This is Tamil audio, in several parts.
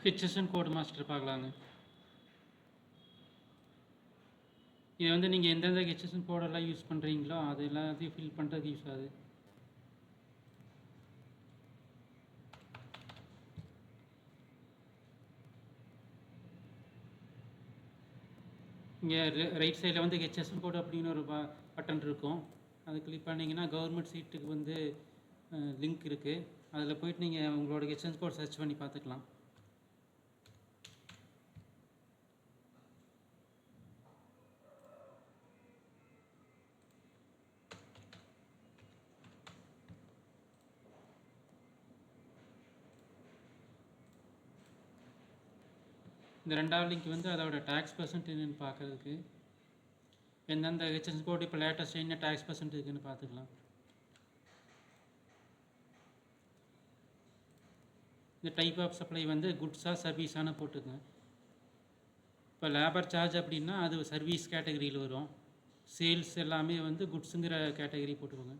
ஹெச்எஸ்என் கோட் மாஸ்டர் பார்க்கலாங்க. இது வந்து நீங்கள் எந்தெந்த ஹெச்எஸ்என் கோடெல்லாம் யூஸ் பண்ணுறீங்களோ அது எல்லாத்தையும் ஃபில் பண்ணுறதுக்கு யூஸ் ஆகுது. இங்கே ரைட் சைடில் வந்து ஹெச்எஸ்என் கோட் அப்படின்னு ஒரு பட்டன் இருக்கும். அது கிளிக் பண்ணிங்கன்னா கவர்மெண்ட் சீட்டுக்கு வந்து லிங்க் இருக்குது. அதில் போய்ட்டு நீங்கள் உங்களோட ஹெச்எஸ்என் கோட் சர்ச் பண்ணி பார்த்துக்கலாம். இந்த ரெண்டாவது லிங்க் வந்து அதோட டேக்ஸ் பர்சன்ட் என்னென்னு பார்க்குறதுக்கு எந்தெந்த ஹெச்எஸ்என் கோட் இப்போ லேட்டஸ்ட் என்ன டேக்ஸ் பர்சன்ட் இருக்குதுன்னு பார்த்துக்கலாம். இந்த டைப் ஆஃப் சப்ளை வந்து குட்ஸாக சர்வீஸான போட்டுங்க. இப்போ லேபர் சார்ஜ் அப்படின்னா அது சர்வீஸ் கேட்டகரியில் வரும். சேல்ஸ் எல்லாமே வந்து குட்ஸுங்கிற கேட்டகரி போட்டுக்கோங்க.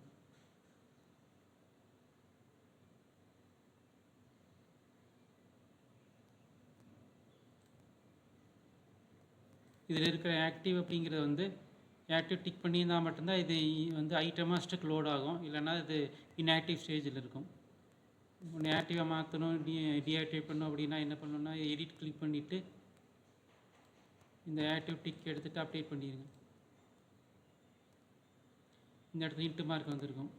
இதில் இருக்கிற ஆக்டிவ் அப்படிங்கிறது வந்து ஆக்டிவ் டிக் பண்ணியிருந்தால் மட்டும்தான் இது வந்து ஐட்டமாஸ்ட்டுக்கு லோட் ஆகும். இல்லைன்னா இது இன்ஆக்டிவ் ஸ்டேஜில் இருக்கும். ஒன்று ஆக்டிவாக மாற்றணும், டீஆக்டிவேட் பண்ணணும் அப்படின்னா என்ன பண்ணணும்னா எடிட் கிளிக் பண்ணிவிட்டு இந்த ஆக்டிவ் டிக் எடுத்துகிட்டு அப்டேட் பண்ணிடுங்க. இந்த இடத்துல இன்ட்டு மார்க் வந்திருக்கும்.